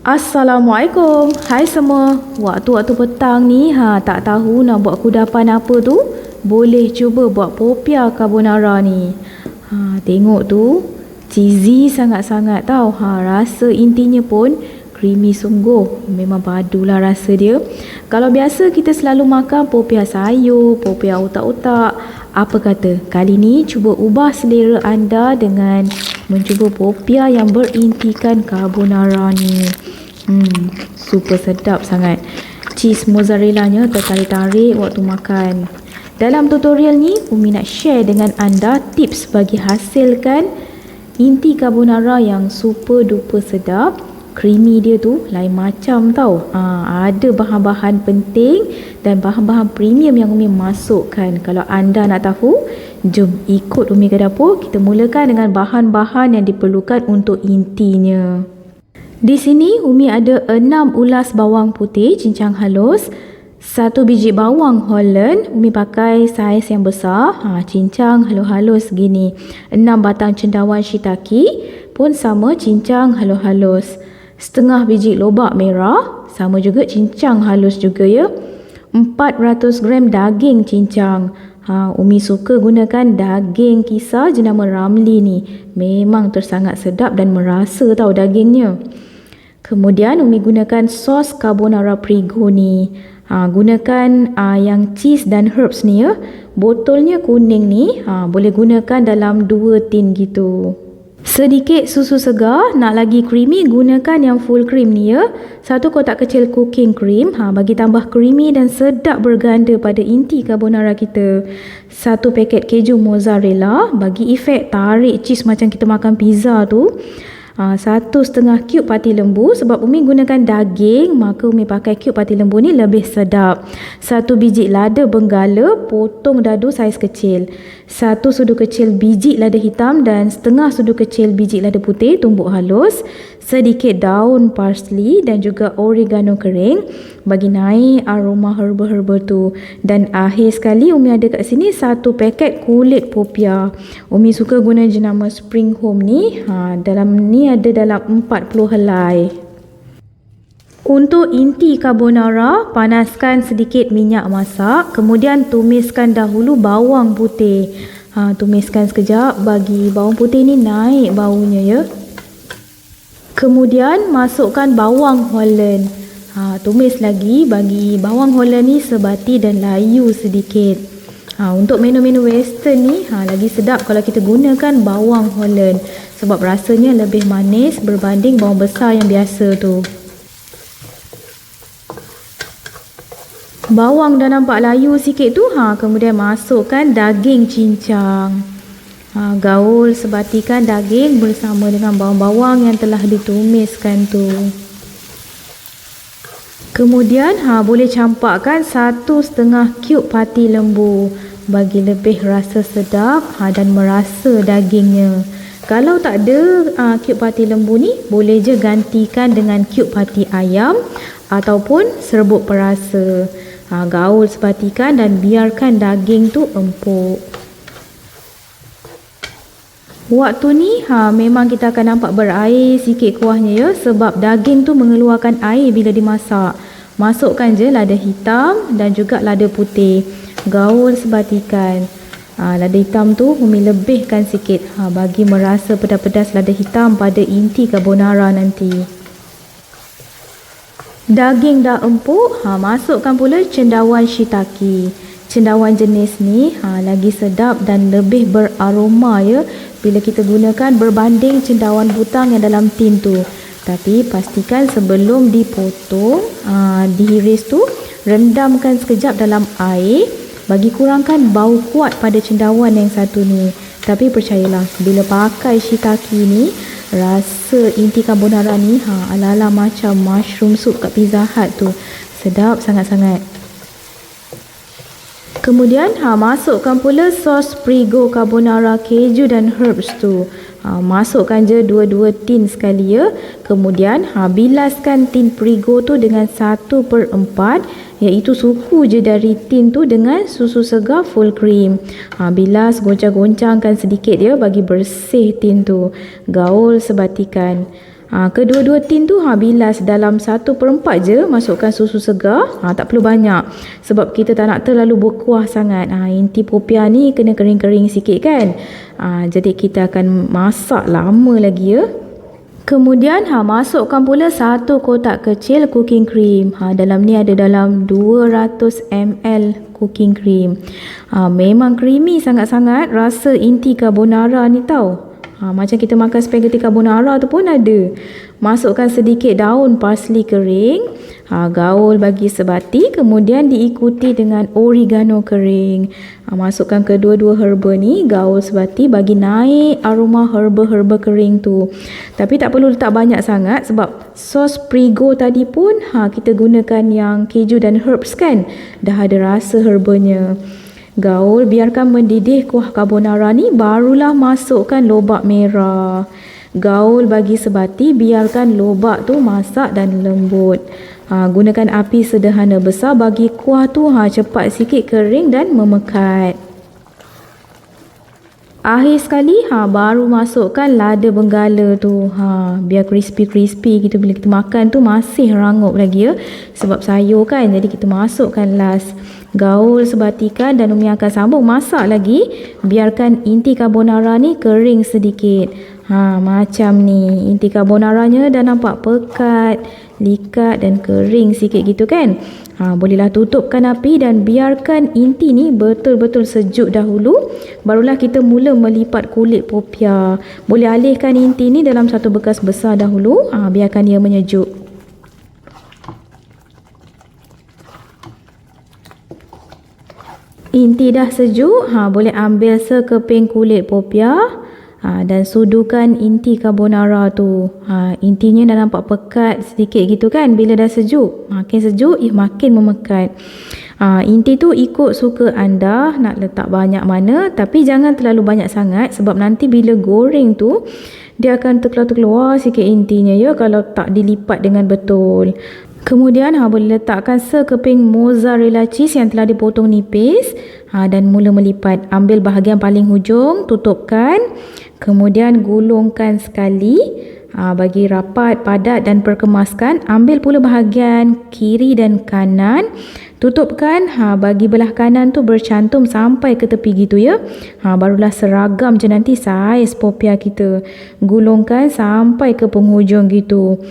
Assalamualaikum. Hai semua. Waktu-waktu petang ni tak tahu nak buat kudapan apa tu. Boleh cuba buat popiah carbonara ni. Tengok tu. Cheesy sangat-sangat tau. Rasa intinya pun creamy sungguh. Memang padulah rasa dia. Kalau biasa kita selalu makan popiah sayur, popiah otak-otak. Apa kata kali ni cuba ubah selera anda dengan mencuba popiah yang berintikan carbonara ni. Super sedap sangat. Cheese mozzarellanya tertarik-tarik waktu makan. Dalam tutorial ni, Umi nak share dengan anda tips bagi hasilkan inti carbonara yang super duper sedap. Creamy dia tu lain macam tau. Ada bahan-bahan penting dan bahan-bahan premium yang Umi masukkan. Kalau anda nak tahu, jom ikut Umi ke dapur. Kita mulakan dengan bahan-bahan yang diperlukan untuk intinya. Di sini Umi ada 6 ulas bawang putih cincang halus, 1 biji bawang Holland, Umi pakai saiz yang besar, cincang halus-halus gini. 6 batang cendawan shiitake pun sama cincang halus-halus. Setengah biji lobak merah, sama juga cincang halus juga ya. 400 gram daging cincang. Umi suka gunakan daging kisar jenama Ramly ni. Memang tersangat sedap dan merasa tahu dagingnya. Kemudian Umi gunakan sos carbonara Prego ni. Gunakan yang cheese dan herbs ni ya. Botolnya kuning ni. Boleh gunakan dalam 2 tin gitu. Sedikit susu segar. Nak lagi creamy, gunakan yang full cream ni ya. 1 kotak kecil cooking cream. Bagi tambah creamy dan sedap berganda pada inti carbonara kita. 1 paket keju mozzarella. Bagi efek tarik cheese macam kita makan pizza tu. 1,5 cube pati lembu. Sebab Umi gunakan daging, maka Umi pakai cube pati lembu ni lebih sedap. 1 biji lada benggala, potong dadu saiz kecil. 1 sudu kecil biji lada hitam dan setengah sudu kecil biji lada putih tumbuk halus. Sedikit daun parsley dan juga oregano kering bagi naik aroma herba-herba tu. Dan akhir sekali Umi ada kat sini 1 paket kulit popiah. Umi suka guna jenama Spring Home ni. Dalam ni ada dalam 40 helai. Untuk inti carbonara, panaskan sedikit minyak masak. Kemudian tumiskan dahulu bawang putih. Tumiskan sekejap bagi bawang putih ni naik baunya ya. Kemudian masukkan bawang Holland. Tumis lagi bagi bawang Holland ni sebati dan layu sedikit. Untuk menu-menu western ni lagi sedap kalau kita gunakan bawang Holland. Sebab rasanya lebih manis berbanding bawang besar yang biasa tu. Bawang dah nampak layu sikit tu, kemudian masukkan daging cincang. Gaul sebatikan daging bersama dengan bawang-bawang yang telah ditumiskan tu. Kemudian boleh campakkan 1,5 cube pati lembu bagi lebih rasa sedap dan merasa dagingnya. Kalau tak ada cube pati lembu ni, boleh je gantikan dengan cube pati ayam ataupun serbuk perasa. Gaul sebatikan dan biarkan daging tu empuk. Waktu ni memang kita akan nampak berair sikit kuahnya ya, sebab daging tu mengeluarkan air bila dimasak. Masukkan je lada hitam dan juga lada putih. Gaul sebatikan. Lada hitam tu Umi lebihkan sikit bagi merasa pedas-pedas lada hitam pada inti carbonara nanti. Daging dah empuk, masukkan pula cendawan shiitake. Cendawan jenis ni lagi sedap dan lebih beraroma ya bila kita gunakan berbanding cendawan butang yang dalam tin tu. Tapi pastikan sebelum dipotong, dihiris tu, rendamkan sekejap dalam air bagi kurangkan bau kuat pada cendawan yang satu ni. Tapi percayalah, bila pakai shiitake ni, rasa inti carbonara ni ala-ala macam mushroom soup kat Pizza Hut tu. Sedap sangat-sangat. Kemudian masukkan pula sos Prego carbonara keju dan herbs tu. Masukkan je 2 tin sekali ya. Kemudian bilaskan tin Prego tu dengan 1/4, iaitu suku je dari tin tu dengan susu segar full cream. Bilas, goncang-goncangkan sedikit ya bagi bersih tin tu. Gaul sebatikan. Kedua-dua tin tu bilas dalam 1/4 je, masukkan susu segar. Tak perlu banyak sebab kita tak nak terlalu berkuah sangat. Inti popia ni kena kering-kering sikit kan. Jadi kita akan masak lama lagi ya. Kemudian masukkan pula 1 kotak kecil cooking cream. Dalam ni ada dalam 200 ml cooking cream. Memang creamy sangat-sangat rasa inti carbonara ni tau. Macam kita makan spaghetti carbonara tu pun ada. Masukkan sedikit daun parsley kering. Gaul bagi sebati. Kemudian diikuti dengan oregano kering. Masukkan kedua-dua herba ni. Gaul sebati bagi naik aroma herba-herba kering tu. Tapi tak perlu letak banyak sangat sebab sos Prego tadi pun kita gunakan yang keju dan herbs kan. Dah ada rasa herbanya. Gaul, biarkan mendidih kuah carbonara ni, barulah masukkan lobak merah. Gaul bagi sebati, biarkan lobak tu masak dan lembut. Gunakan api sederhana besar bagi kuah tu cepat sikit kering dan memekat. Akhir sekali baru masukkan lada benggala tu. Biar crispy-crispy gitu, bila kita makan tu masih rangup lagi ya. Sebab sayur kan, jadi kita masukkan last. Gaul sebatikan dan Umi akan sambung masak lagi. Biarkan inti carbonara ni kering sedikit. Macam ni. Inti carbonaranya dah nampak pekat, likat dan kering sikit gitu kan. Bolehlah tutupkan api dan biarkan inti ni betul-betul sejuk dahulu. Barulah kita mula melipat kulit popia. Boleh alihkan inti ni dalam satu bekas besar dahulu. Biarkan dia menyejuk. Inti dah sejuk, boleh ambil sekeping kulit popia dan sudukan inti carbonara tu. Intinya dah nampak pekat sedikit gitu kan. Bila dah sejuk, makin sejuk makin memekat. Inti tu ikut suka anda nak letak banyak mana, tapi jangan terlalu banyak sangat sebab nanti bila goreng tu dia akan terkeluar-keluar sikit intinya ya kalau tak dilipat dengan betul. Kemudian boleh letakkan sekeping mozzarella cheese yang telah dipotong nipis dan mula melipat. Ambil bahagian paling hujung, tutupkan. Kemudian gulungkan sekali bagi rapat, padat dan perkemaskan. Ambil pula bahagian kiri dan kanan. Tutupkan, bagi belah kanan tu bercantum sampai ke tepi gitu ya. Barulah seragam je nanti saiz popia kita. Gulungkan sampai ke penghujung gitu.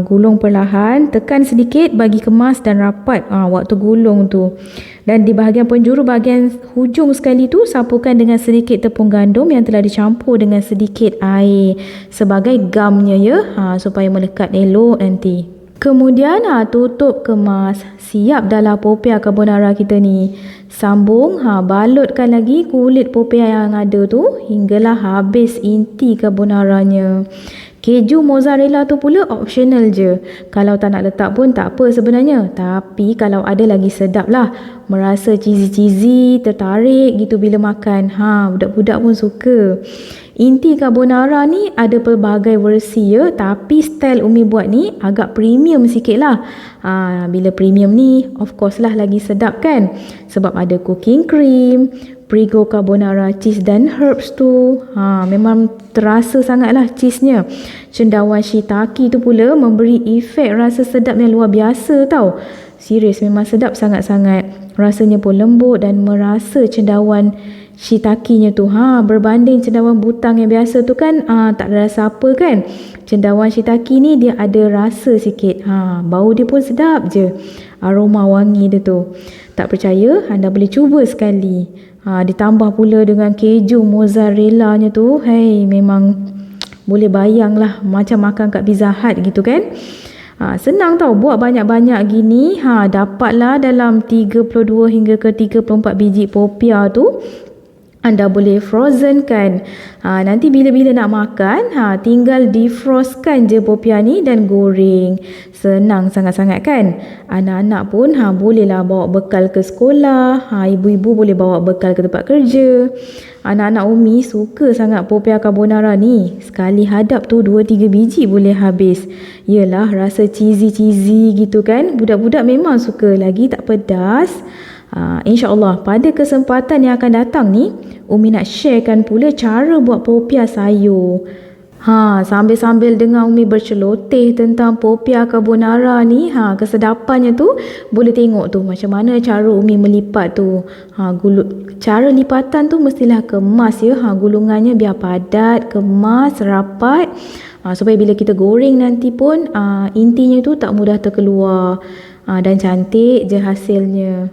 Gulung perlahan, tekan sedikit bagi kemas dan rapat waktu gulung tu. Dan di bahagian penjuru bahagian hujung sekali tu sapukan dengan sedikit tepung gandum yang telah dicampur dengan sedikit air sebagai gamnya ya, supaya melekat elok nanti. Kemudian tutup kemas. Siap dah lah popia carbonara kita ni. Sambung, balutkan lagi kulit popia yang ada tu hinggalah habis inti carbonaranya. Keju mozzarella tu pula optional je. Kalau tak nak letak pun tak apa sebenarnya. Tapi kalau ada lagi sedap lah. Merasa cheesy-cheesy, tertarik gitu bila makan. Budak-budak pun suka. Inti carbonara ni ada pelbagai versi ya. Tapi style Umi buat ni agak premium sikit lah. Bila premium ni of course lah lagi sedap kan. Sebab ada cooking cream, Prego carbonara cheese dan herbs tu. Memang terasa sangatlah cheese-nya. Cendawan shiitake tu pula memberi efek rasa sedap yang luar biasa tau. Serius memang sedap sangat-sangat. Rasanya pun lembut dan merasa cendawan shiitake-nya tu. Berbanding cendawan butang yang biasa tu kan tak ada rasa apa kan. Cendawan shiitake ni dia ada rasa sikit. Bau dia pun sedap je. Aroma wangi dia tu. Tak percaya, anda boleh cuba sekali. Ditambah pula dengan keju mozzarella-nya tu. Memang boleh bayang lah macam makan kat Pizza Hut gitu kan. Senang tau buat banyak-banyak gini. Dapatlah dalam 32 hingga ke 34 biji popia tu. Anda boleh frozen kan. Nanti bila-bila nak makan, tinggal defrostkan je popia ni dan goreng. Senang sangat-sangat kan. Anak-anak pun bolehlah bawa bekal ke sekolah. Ibu-ibu boleh bawa bekal ke tempat kerja. Anak-anak Umi suka sangat popia carbonara ni. Sekali hadap tu 2-3 biji boleh habis. Yelah rasa cheesy-cheesy gitu kan. Budak-budak memang suka, lagi tak pedas. InsyaAllah pada kesempatan yang akan datang ni Umi nak sharekan pula cara buat popia sayur. Sambil-sambil dengar Umi berceloteh tentang popiah carbonara ni, kesedapannya tu boleh tengok tu macam mana cara Umi melipat tu. Cara lipatan tu mestilah kemas ya. Gulungannya biar padat, kemas, rapat. Supaya bila kita goreng nanti pun intinya tu tak mudah terkeluar. Dan cantik je hasilnya.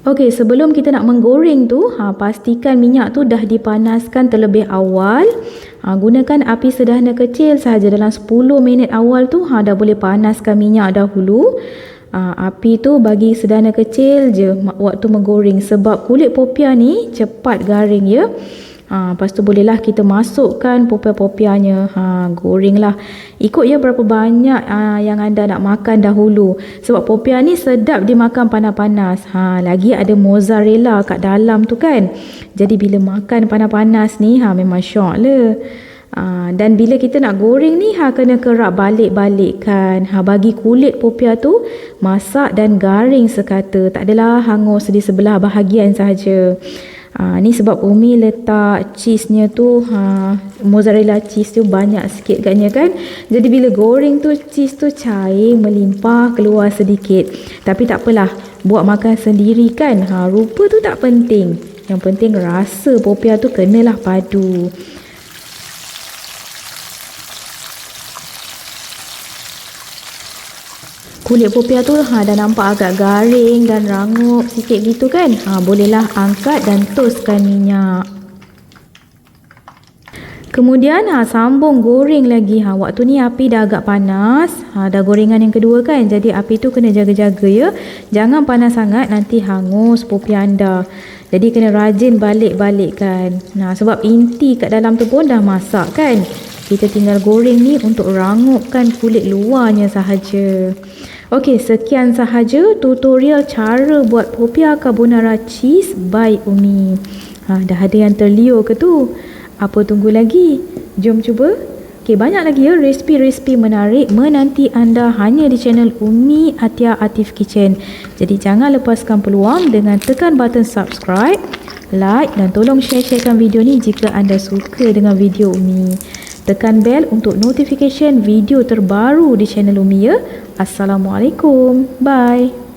Okey, sebelum kita nak menggoreng tu, pastikan minyak tu dah dipanaskan terlebih awal. Gunakan api sederhana kecil sahaja. Dalam 10 minit awal tu dah boleh panaskan minyak dahulu. Api tu bagi sederhana kecil je waktu menggoreng sebab kulit popiah ni cepat garing ya. Lepas tu bolehlah kita masukkan popiah-popiahnya. Gorenglah. Ikut ya berapa banyak yang anda nak makan dahulu. Sebab popiah ni sedap dimakan panas-panas. Lagi ada mozzarella kat dalam tu kan. Jadi bila makan panas-panas ni memang syok lah. Dan bila kita nak goreng ni kena kerap balik-balikkan. Bagi kulit popiah tu masak dan garing sekata. Tak adalah hangus di sebelah bahagian sahaja. Ni sebab Umi letak cheese-nya tu, mozzarella cheese tu banyak sikit katnya kan. Jadi bila goreng tu cheese tu cair melimpah keluar sedikit. Tapi tak apalah, buat makan sendiri kan. Rupa tu tak penting. Yang penting rasa popiah tu kenalah padu. Kulit popiah tu dah nampak agak garing dan rangup sikit gitu kan. Bolehlah angkat dan toskan minyak. Kemudian sambung goreng lagi. Waktu ni api dah agak panas. Dah gorengan yang kedua kan. Jadi api tu kena jaga-jaga ya. Jangan panas sangat, nanti hangus popiah anda. Jadi kena rajin balik-balikkan. Sebab inti kat dalam tu pun dah masak kan. Kita tinggal goreng ni untuk rangupkan kulit luarnya sahaja. Okey, sekian sahaja tutorial cara buat popiah carbonara cheese by Umi. Dah ada yang terliur ke tu? Apa tunggu lagi? Jom cuba. Okey, banyak lagi ya resipi-resipi menarik menanti anda hanya di channel Umi Atia Atif Kitchen. Jadi jangan lepaskan peluang dengan tekan button subscribe, like dan tolong share-sharekan video ni jika anda suka dengan video Umi. Tekan bel untuk notification video terbaru di channel Umi ya. Assalamualaikum. Bye.